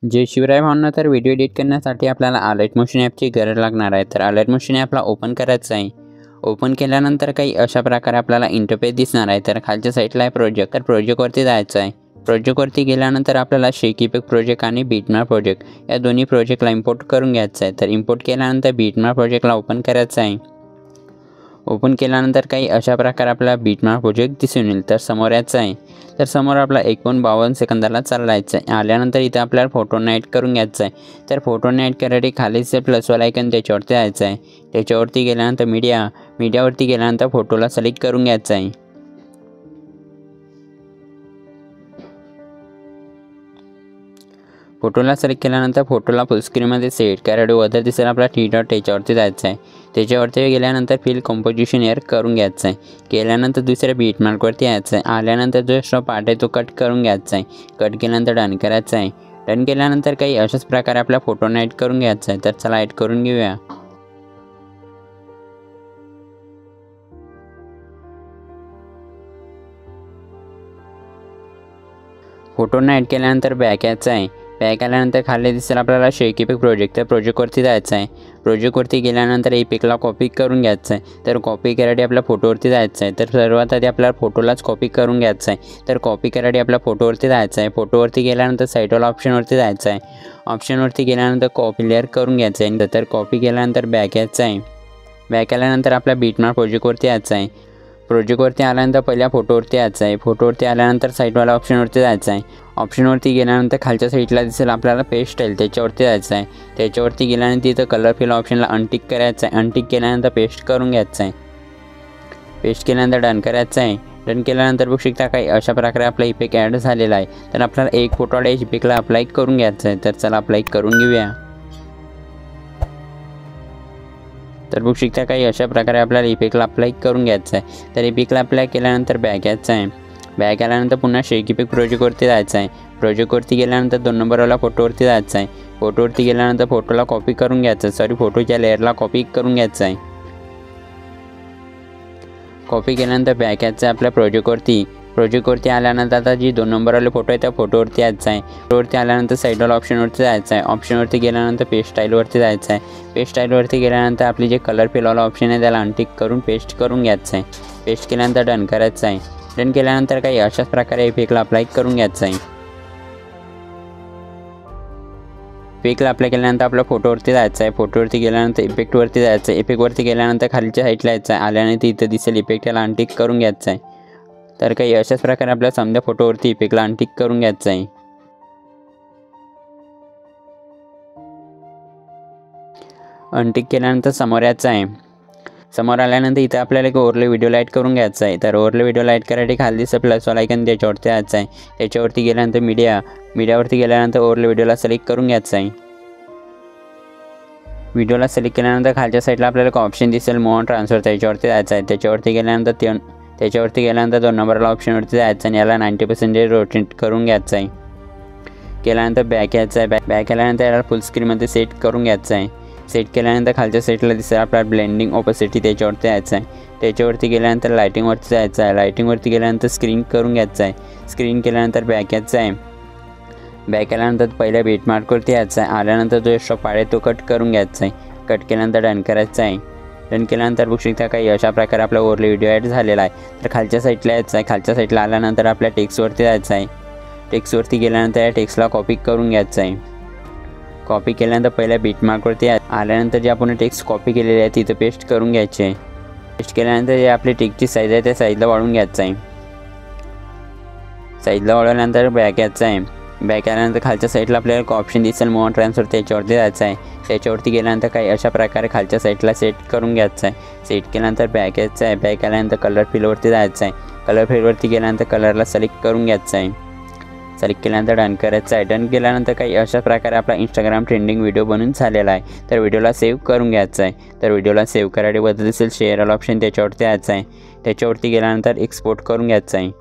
जय शिवराय भावना, तर video edit करण्यासाठी आपल्याला अलर्ट मोशन ॲपची गरज लागणार आहे। तर अलर्ट मोशन ॲपला ओपन करायचं आहे। ओपन केल्यानंतर काही अशा प्रकारे आपल्याला इंटरफेस दिसणार आहे। तर खालच्या साईडला आहे प्रोजेक्ट, तर प्रोजेक्टवरती जायचं आहे। प्रोजेक्टवरती गेल्यानंतर आपल्याला शेक इफेक्ट प्रोजेक्ट आणि बीटमॅप प्रोजेक्ट या दोन्ही प्रोजेक्टला इम्पोर्ट करून घ्यायचं आहे। तर इम्पोर्ट केल्यानंतर बीटमॅप प्रोजेक्टला ओपन करायचं आहे। ओपन केल्यानंतर काही अशा प्रकारे आपल्याला बीटमॅप प्रोजेक्ट दिसून येईल। तर समोर यायचं आहे। तर समोर आपला 1.52 सेकंदाला चालवायचं आहे। आल्यानंतर इथे आपल्याला फोटोना ॲड करून घ्यायचं आहे। तर फोटोना ॲड करायसाठी खालीच प्लसवाला आयकॉन त्याच्यावरती जायचं आहे। त्याच्यावरती गेल्यानंतर मीडियावरती गेल्यानंतर फोटोला सिलेक्ट करून घ्यायचं आहे। फोटोला सिलेक्ट केल्यानंतर फोटोला फुल स्क्रीनमध्ये सेट करायसाठी वरती दिसेल आपला टी डॉट, त्याच्यावरती जायचं आहे। त्याच्यावरती गेल्यानंतर फिल कंपोजिशन एअर करून घ्यायचं आहे। केल्यानंतर दुसऱ्या बीटमार्कवरती यायचं आहे। आल्यानंतर जो एक्स्ट्रा पार्ट आहे तो कट करून घ्यायचा आहे। कट केल्यानंतर डन करायचं आहे। डन केल्यानंतर काही अशाच प्रकारे आपल्या फोटोना ॲड करून घ्यायचं आहे। तर चला ॲड करून घेऊया। फोटोना ॲड केल्यानंतर बॅक यायचं आहे। बॅक आल्यानंतर खाली दिसेल आपल्याला शेक इफेक्ट प्रोजेक्ट, तर प्रोजेक्टवरती जायचं आहे। प्रोजेक्टवरती गेल्यानंतर इफेक्टला कॉपी करून घ्यायचं आहे। तर कॉपी करायसाठी आपल्या फोटोवरती जायचं आहे। तर सर्वात आधी आपल्याला फोटोलाच कॉपी करून घ्यायचं आहे। तर कॉपी करायसाठी आपल्या फोटोवरती जायचं आहे। फोटोवरती गेल्यानंतर साईडवाला ऑप्शनवरती जायचं आहे। ऑप्शनवरती गेल्यानंतर कॉपी लेअर करून घ्यायचं आहे। तर कॉपी केल्यानंतर बॅक यायचं आहे। बॅक आल्यानंतर आपल्या बीटमार्क प्रोजेक्टवरती यायचं आहे। प्रोजेक्टवरती आल्यानंतर पहिल्या फोटोवरती यायचं आहे। फोटोवरती आल्यानंतर साईडवाला ऑप्शनवरती जायचं आहे। ऑप्शनवरती गेल्यानंतर खालच्या साईडला दिसेल आपल्याला पेस्ट स्टाईल, त्याच्यावरती जायचं आहे। त्याच्यावरती गेल्यानंतर इथं कलर फिल ऑप्शनला अनटिक करायचं आहे। अनटिक केल्यानंतर पेस्ट करून घ्यायचं आहे। पेस्ट केल्यानंतर डन करायचं आहे। डन केल्यानंतर बघू शकता काही अशा प्रकारे आपला इफेक्ट ॲड झालेला आहे। तर आपल्याला एक फोटो इफेक्टला अप्लाय करून घ्यायचं आहे। तर चला अप्लाय करून घेऊया। तर बघू शकता काही अशा प्रकारे आपल्याला इफेक्टला अप्लाय करून घ्यायचं आहे। तर इफेक्टला अप्लाय केल्यानंतर बॅक यायचं आहे। बॅक आल्यानंतर पुन्हा शेक इफेक्ट प्रोजेक्टवरती जायचं आहे। प्रोजेक्टवरती गेल्यानंतर 2 नंबरवाला फोटोवरती जायचं आहे। फोटोवरती गेल्यानंतर फोटोला कॉपी करून घ्यायचं आहे। फोटोच्या लेअरला कॉपी करून घ्यायचं आहे। कॉपी केल्यानंतर बॅक यायचं आहे आपल्या प्रोजेक्टवरती आल्यानंतर आता जी 2 नंबरवाले फोटो आहे त्या फोटोवरती यायचं आहे। फोटोवरती आल्यानंतर साईडवाला ऑप्शनवरती जायचं आहे। ऑप्शनवरती गेल्यानंतर पेस्ट स्टाईलवरती जायचं आहे। पेस्ट स्टाईलवरती गेल्यानंतर आपली जे कलर फिलवाला ऑप्शन आहे त्याला अनटिक करून पेस्ट करून घ्यायचं आहे। पेस्ट केल्यानंतर डन करायचं आहे। डन केल्यानंतर काही अशाच प्रकारे इफेक्टला अप्लाय करून घ्यायचं आहे। इफेक्टला अप्लाय केल्यानंतर आपल्या फोटोवरती जायचं आहे। फोटोवरती गेल्यानंतर इफेक्टवरती जायचं आहे। इफेक्टवरती गेल्यानंतर खालच्या साईडला यायचं आहे। आल्यानंतर इथं दिसेल इफेक्ट याला अनटिक करून घ्यायचं आहे। तर काही अशाच प्रकारे आपल्या समजा फोटोवरती इफेक्टला अनटिक करून घ्यायचं आहे। अनटिक केल्यानंतर समोर यायचं आहे। समोर आल्यानंतर इथं आपल्याला एक ओव्हरले व्हिडिओला ॲड करून घ्यायचं आहे। तर ओव्हरले व्हिडिओला ॲड करायसाठी खाली दिसतं प्लसवाला आयकॉन, त्याच्यावरती यायचं आहे। त्याच्यावरती गेल्यानंतर मीडियावरती गेल्यानंतर ओव्हरले व्हिडिओला सिलेक्ट करून घ्यायचं आहे। व्हिडिओला सिलेक्ट केल्यानंतर खालच्या साईडला आपल्याला एक ऑप्शन दिसेल मूव्ह ऑन ट्रान्सफर, त्याच्यावरती जायचं आहे। त्याच्यावरती गेल्यानंतर 2 नंबरला ऑप्शनवरती जायचं आणि याला 90% रोटेट करून घ्यायचं आहे। केल्यानंतर बॅक यायचं आहे। बॅक आल्यानंतर याला फुल स्क्रीनमध्ये सेट करून घ्यायचं आहे। सेट केल्यानंतर खालच्या साईडला दिसेल आपला ब्लेंडिंग ओपेसिटी, त्याच्यावरती यायचं आहे। त्याच्यावरती गेल्यानंतर लायटिंगवरती जायचं आहे। लायटिंगवरती गेल्यानंतर स्क्रीन करून घ्यायचं आहे। स्क्रीन केल्यानंतर बॅक यायचं आहे। बॅक आल्यानंतर पहिल्या बीटमार्कवरती यायचं आहे। आल्यानंतर जो एक्स्ट्रा पार्ट आहे तो कट करून घ्यायचा आहे। कट केल्यानंतर डन करायचं आहे। डन केल्यानंतर बघू शकता काही अशा प्रकारे आपला ओव्हरले व्हिडिओ ॲड झालेला आहे। तर खालच्या साईडला यायचं आहे। खालच्या साईडला आल्यानंतर आपल्या टेक्स्टवरती जायचं आहे। टेक्स्टवरती गेल्यानंतर या टेक्स्टला कॉपी करून घ्यायचं आहे। कॉपी केल्यानंतर पहिल्या बीटमार्कवरती आल्यानंतर जे आपण टेक्स्ट कॉपी केलेले आहे तिथं पेस्ट करून घ्यायचे आहे। पेस्ट केल्यानंतर जे आपली टेक्स्टची साईज आहे त्या साईजला वाढवून घ्यायचं आहे। साईजला वाढवल्यानंतर बॅक यायचं आहे। बॅक आल्यानंतर खालच्या साईडला आपल्याला एक ऑप्शन दिसेल मूव्ह ऑन ट्रान्सफर, त्याच्यावरती जायचं आहे। त्याच्यावरती गेल्यानंतर काही अशा प्रकारे खालच्या साईडला सेट करून घ्यायचं आहे। सेट केल्यानंतर बॅक यायचं आहे। बॅक आल्यानंतर कलर फिलवरती जायचं आहे। कलर फिलवरती गेल्यानंतर कलरला सिलेक्ट करून घ्यायचं आहे। सिलेक्ट केल्यानंतर डन करायचं आहे। डन केल्यानंतर काही अशा प्रकारे आपला इंस्टाग्राम ट्रेंडिंग व्हिडिओ बनून झालेला आहे। तर व्हिडिओला सेव्ह करून घ्यायचं आहे। तर व्हिडिओला सेव्ह करायसाठी वरती दिसेल शेअर ऑल ऑप्शन, त्याच्यावरती यायचं आहे। त्याच्यावरती गेल्यानंतर एक्सपोर्ट करून घ्यायचं आहे।